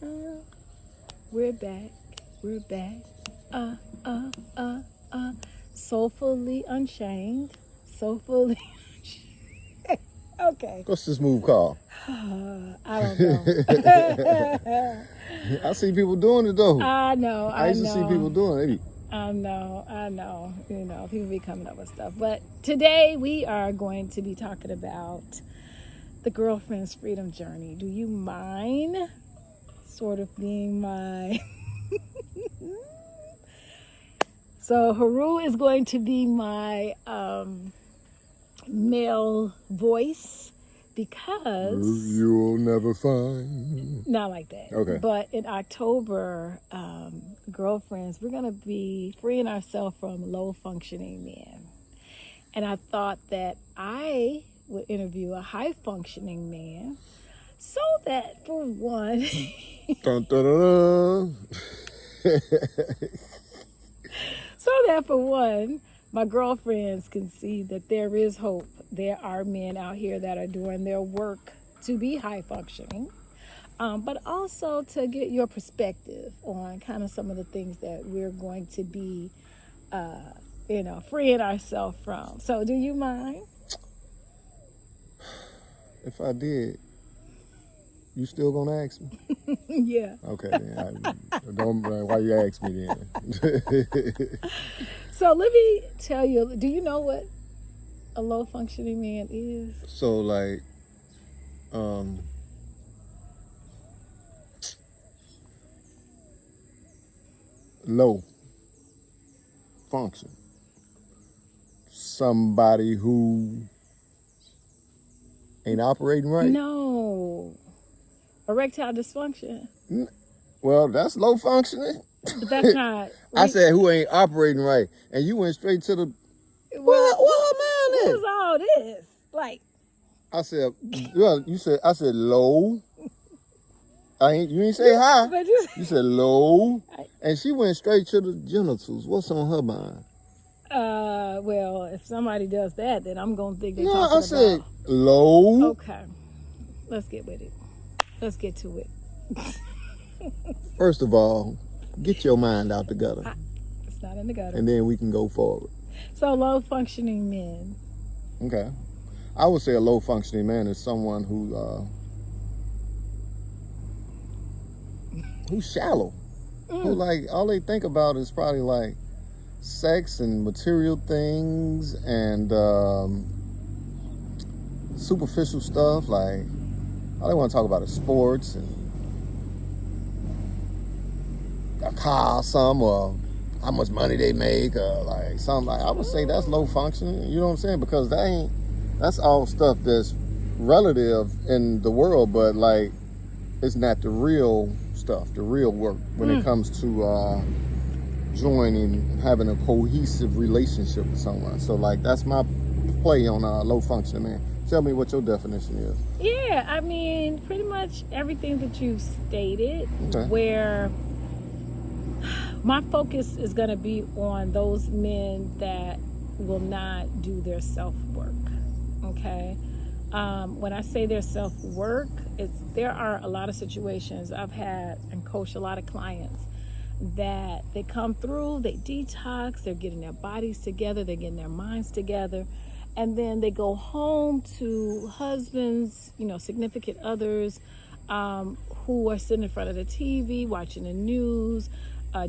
We're back. We're back. Uh, uh, uh, Soulfully Unchained. Soulfully Unchained. Okay. What's this move called? I don't know. I see people doing it though. I know. I used to see people doing it. I know. You know, people be coming up with stuff. But today we are going to be talking about the girlfriend's freedom journey. Do you mind sort of being my... So Haru is going to be my male voice because... You'll never find... Not like that. Okay. But in October, girlfriends, we're going to be freeing ourselves from low-functioning men. And I thought that I would interview a high-functioning man so that, for one... Dun, dun, dun, dun. So that, for one, my girlfriends can see that there is hope. There are men out here that are doing their work to be high-functioning. But also to get your perspective on kind of some of the things that we're going to be, freeing ourselves from. So do you mind? If I did, you still gonna ask me? Yeah. Okay, then. Don't. Why you ask me then? So let me tell you, do you know what a low-functioning man is? So like, low function. Somebody who ain't operating right. No. Erectile dysfunction. Well, that's low functioning. But that's not... I said who ain't operating right, and you went straight to the... What What man is all this? Like... I said, well, I said low. You ain't say high. But You said low. And she went straight to the genitals. What's on her mind? Well, if somebody does that, then I'm going to think they're No, talking I said about... low. Okay. Let's get with it. Let's get to it. First of all, get your mind out the gutter. It's not in the gutter. And then we can go forward. So low-functioning men. Okay. I would say a low-functioning man is someone who's shallow. Who, like, all they think about is probably, like, sex and material things and superficial stuff. Like, all they want to talk about is sports and a car, or how much money they make, or like something. Like, I would say that's low functioning. You know what I'm saying? Because that's all stuff that's relative in the world, but like it's not the real stuff, the real work when it comes to joining, having a cohesive relationship with someone. So like that's my play on low functioning man. Tell me what your definition is. Yeah, I mean, pretty much everything that you've stated, Okay. Where my focus is going to be on those men that will not do their self-work, okay? When I say their self-work, there are a lot of situations I've had and coached a lot of clients that they come through, they detox, they're getting their bodies together, they're getting their minds together, and then they go home to husbands, significant others who are sitting in front of the TV, watching the news,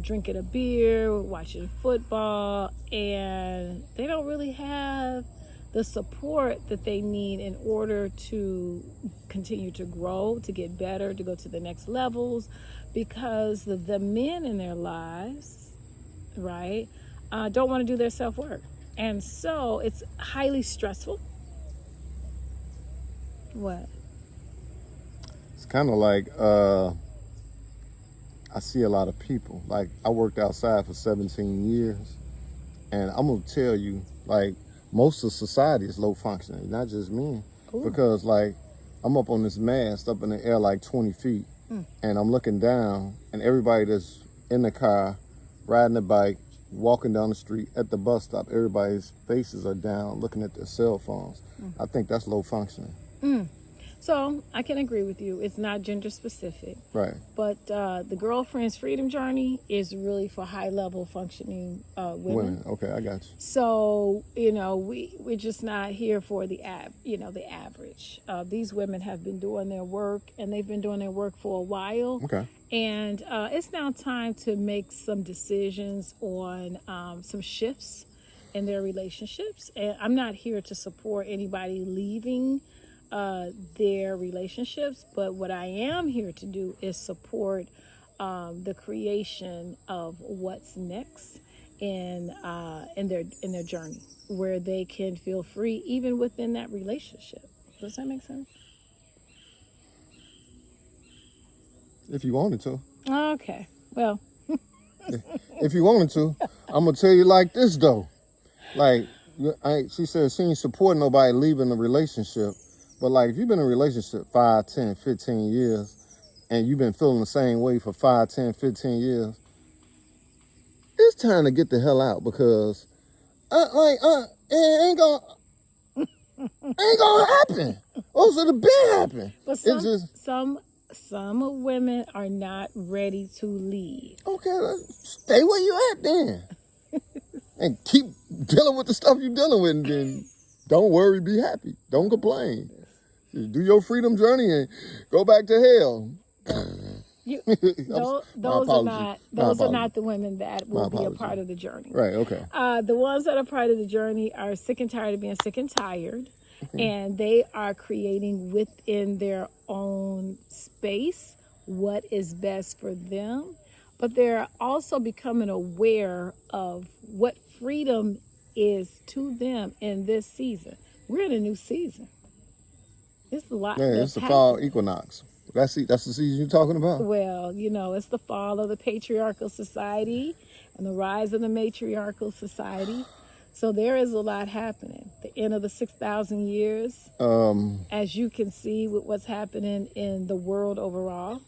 drinking a beer, watching football, and they don't really have the support that they need in order to continue to grow, to get better, to go to the next levels, because the men in their lives, right, don't want to do their self-work. And so it's highly stressful. What? It's kind of like I see a lot of people. Like, I worked outside for 17 years, and I'm gonna tell you, like, most of society is low functioning, not just men. Ooh. Because like I'm up on this mast up in the air like 20 feet, and I'm looking down, and everybody that's in the car, riding the bike, walking down the street, at the bus stop, everybody's faces are down looking at their cell phones. I think that's low functioning. So I can agree with you. It's not gender specific, Right. but the Girlfriend's Freedom Journey is really for high level functioning women. Okay, I got you. So we're just not here for the the average. These women have been doing their work, and they've been doing their work for a while. Okay. And it's now time to make some decisions on some shifts in their relationships. And I'm not here to support anybody leaving their relationships, but what I am here to do is support the creation of what's next in their journey, where they can feel free even within that relationship. Does that make sense? If you wanted to. Okay. Well, If you wanted to, I'm gonna tell you like this though. Like, she said she ain't supporting nobody leaving the relationship. But like, if you've been in a relationship 5, 10, 15 years, and you've been feeling the same way for 5, 10, 15 years, it's time to get the hell out, because it ain't gonna happen. Or should have been happen. but some women are not ready to leave. Okay, stay where you at then. And keep dealing with the stuff you're dealing with, and then don't worry, be happy. Don't complain. Just do your freedom journey and go back to hell. Those are not the women that will be a part of the journey. Right, okay. The ones that are part of the journey are sick and tired of being sick and tired. And they are creating within their own space what is best for them. But they're also becoming aware of what freedom is to them in this season. We're in a new season. It's a lot. Yeah, it's the fall equinox. That's the season you're talking about? Well, it's the fall of the patriarchal society and the rise of the matriarchal society. So there is a lot happening. The end of the 6,000 years, as you can see with what's happening in the world overall.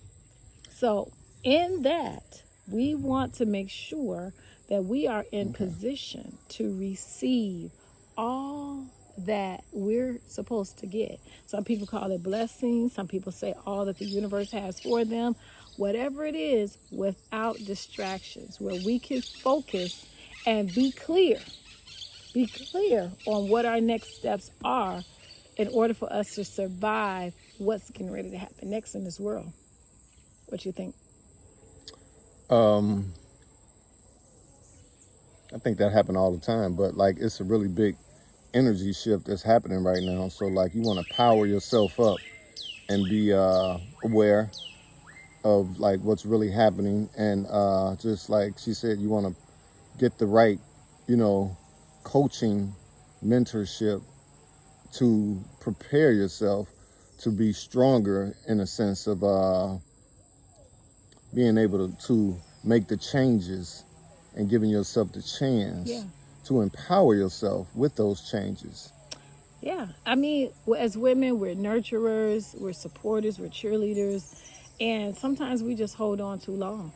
So in that, we want to make sure that we are in position to receive all that we're supposed to get. Some people call it blessings. Some people say all that the universe has for them. Whatever it is, without distractions, where we can focus and be clear on what our next steps are in order for us to survive what's getting ready to happen next in this world. What you think? I think that happen all the time, but like, it's a really big energy shift that's happening right now. So like, you want to power yourself up and be aware of like what's really happening, and just like she said, you want to get the right, coaching, mentorship to prepare yourself to be stronger, in a sense of being able to make the changes and giving yourself the chance to empower yourself with those changes. Yeah, I mean, as women, we're nurturers, we're supporters, we're cheerleaders, and sometimes we just hold on too long.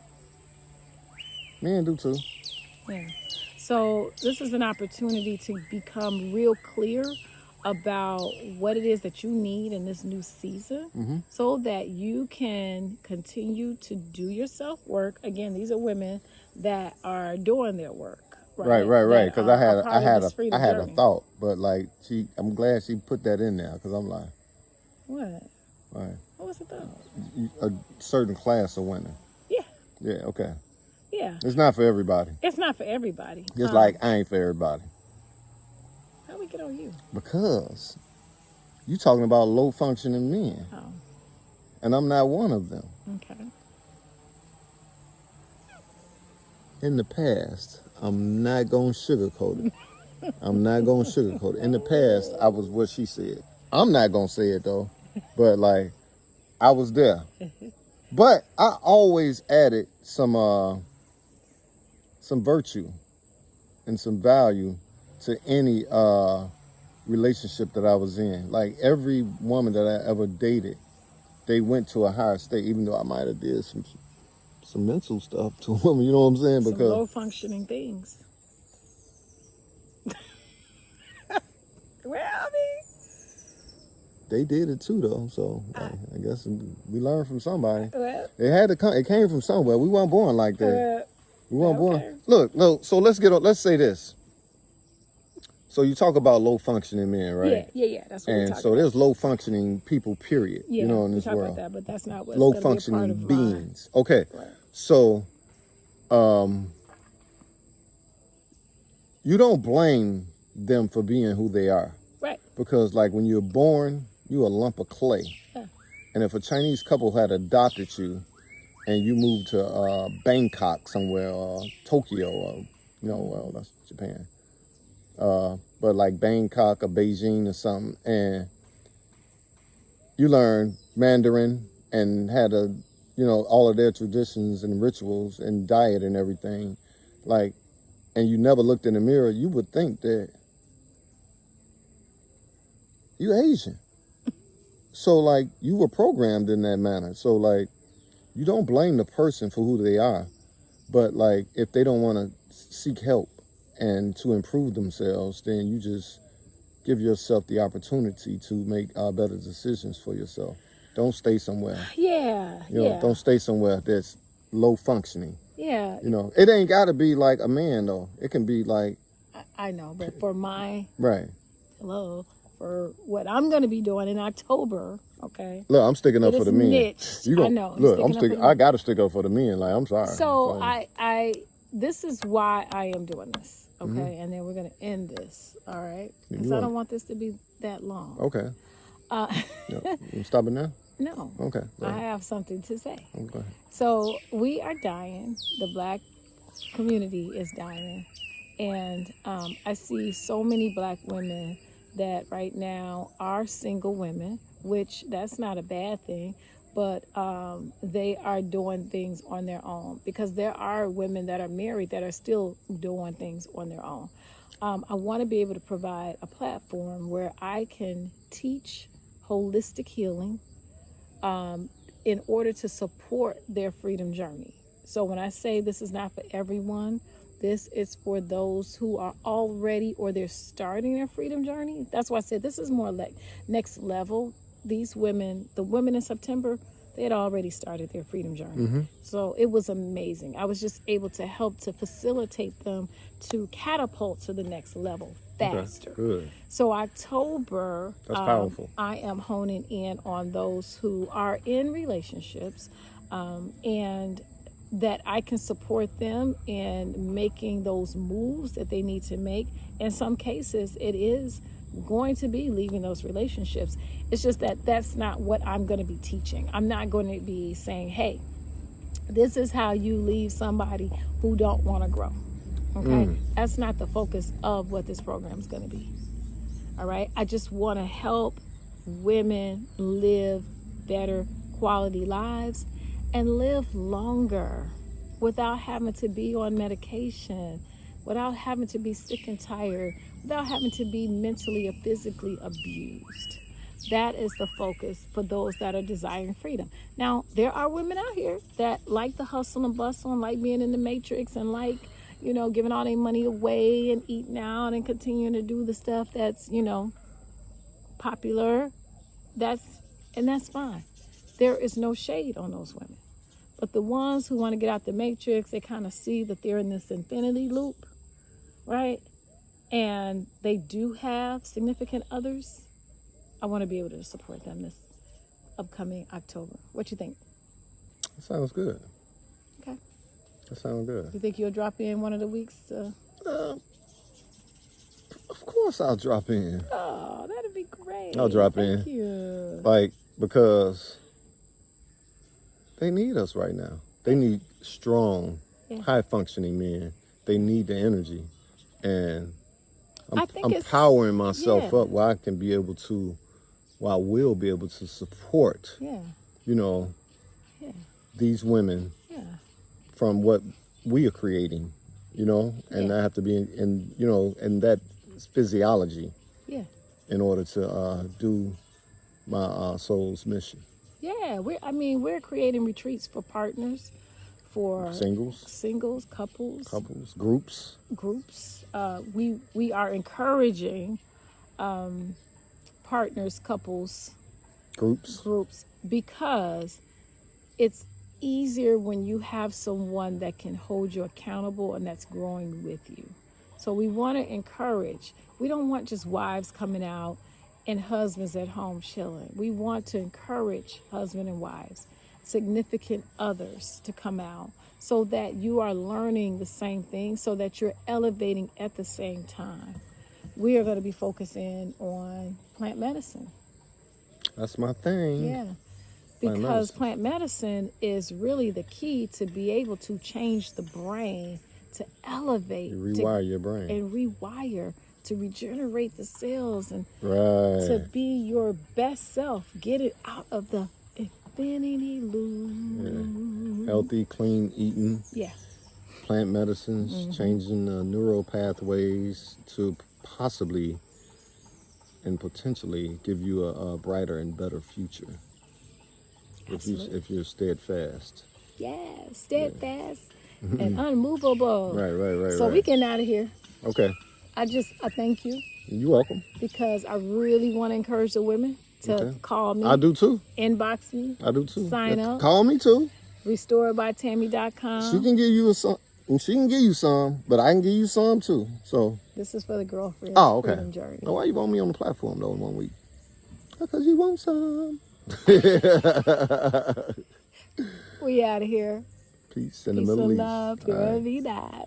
Men do too. Yeah. So this is an opportunity to become real clear about what it is that you need in this new season, so that you can continue to do your self-work. Again, these are women that are doing their work. Right. Because I had a thought, but like I'm glad she put that in there, because I'm like, what? Right. What was the thought? A certain class of women. Yeah. Yeah. Okay. Yeah. It's not for everybody. It's not for everybody. Just like I ain't for everybody. How we get on you? Because you talking about low functioning men. Oh. And I'm not one of them. Okay. In the past, I'm not going to sugarcoat it. I'm not going to sugarcoat it. In the past, I was what she said. I'm not going to say it though. But like, I was there. But I always added some virtue and some value to any relationship that I was in. Like, every woman that I ever dated, they went to a higher state, even though I might have did some mental stuff to a woman, you know what I'm saying? Some because low functioning things. Well, I mean, they did it too, though. So I guess we learned from somebody. Well, It had to come. It came from somewhere. We weren't born like that. We weren't okay. born. Look. So let's say this. So you talk about low functioning men, right? Yeah. That's what we're And talking so about. there's low functioning people, period. Yeah, You know, in we this talk world. about that, but that's not what's Low gonna be a part functioning of beings. Okay. Right. So you don't blame them for being who they are. Right. Because like when you're born, you're a lump of clay. Yeah. And if a Chinese couple had adopted you and you moved to Bangkok somewhere, or Tokyo, or, well, that's Japan. But like Bangkok or Beijing or something, and you learn Mandarin and had all of their traditions and rituals and diet and everything, like, and you never looked in the mirror, you would think that you're Asian. So like you were programmed in that manner. So like you don't blame the person for who they are, but like if they don't want to seek help and to improve themselves, then you just give yourself the opportunity to make better decisions for yourself. Don't stay somewhere. Yeah. Don't stay somewhere that's low functioning. Yeah. It ain't got to be like a man though. It can be like. I know, but for my right. For what I'm going to be doing in October, okay. Look, I'm sticking up for the men. Niched. You gonna, I know. look, I got to stick up for the men. Like, I'm sorry. So this is why I am doing this, okay, and then we're going to end this, all right, because I don't want this to be that long. Okay. You stop it now? No. Okay. I have something to say. Okay. So we are dying. The Black community is dying, and I see so many Black women that right now are single women, which that's not a bad thing, but they are doing things on their own, because there are women that are married that are still doing things on their own. I want to be able to provide a platform where I can teach holistic healing in order to support their freedom journey. So when I say this is not for everyone, this is for those who are already or they're starting their freedom journey. That's why I said this is more like next level. These women, the women in September, they had already started their freedom journey. So it was amazing. I was just able to help to facilitate them to catapult to the next level faster. Okay, good. So October, that's powerful. I am honing in on those who are in relationships and that I can support them in making those moves that they need to make. In some cases, it is going to be leaving those relationships. It's just that that's not what I'm going to be teaching. I'm not going to be saying, hey, this is how you leave somebody who don't want to grow. Okay? That's not the focus of what this program is going to be. All right? I just want to help women live better quality lives and live longer without having to be on medication, without having to be sick and tired, without having to be mentally or physically abused. That is the focus for those that are desiring freedom. Now, there are women out here that like the hustle and bustle and like being in the matrix and like, giving all their money away and eating out and continuing to do the stuff that's, popular. That's fine. There is no shade on those women. But the ones who want to get out the matrix, they kind of see that they're in this infinity loop, right? And they do have significant others. I want to be able to support them this upcoming October. What you think? That sounds good. Okay. That sounds good. You think you'll drop in one of the weeks? Of course I'll drop in. Oh, that'd be great. I'll drop in. Thank you. Like, because they need us right now. They need strong, high-functioning men. They need the energy. And I'm powering myself up where I can be able to, where I will be able to support, these women from what we are creating, and I have to be in that physiology in order to do my soul's mission. Yeah, we're creating retreats for partners, for singles, couples, groups. We are encouraging partners, couples, Groups. because it's easier when you have someone that can hold you accountable and that's growing with you. So we want to encourage. We don't want just wives coming out and husbands at home chilling. We want to encourage husband and wives, significant others to come out so that you are learning the same thing, so that you're elevating at the same time. We are going to be focusing on plant medicine. That's my thing. Yeah. Plant Because medicine. plant medicine is really the key to be able to change the brain, to elevate, You rewire your brain. and rewire, to regenerate the cells, and Right. to be your best self. Get it out of the infinity loop. Healthy, clean eating, Yeah. plant medicines, changing neural pathways to possibly and potentially give you a brighter and better future. Absolutely. If you're steadfast. Yeah. Steadfast and unmovable. Right. So we getting out of here. Okay. I thank you, You're welcome. because I really want to encourage the women to Okay. call me, I do too. inbox me, I do too. Sign up. Call me too. restoredbytammy.com. She can give you some. She can give you some, but I can give you some too. So. This is for the girlfriend Oh, okay. freedom journey. Now, why you want me on the platform though in 1 week? Because you want some. We out of here. Peace in the Peace Middle and East. love. All right. Pura vida.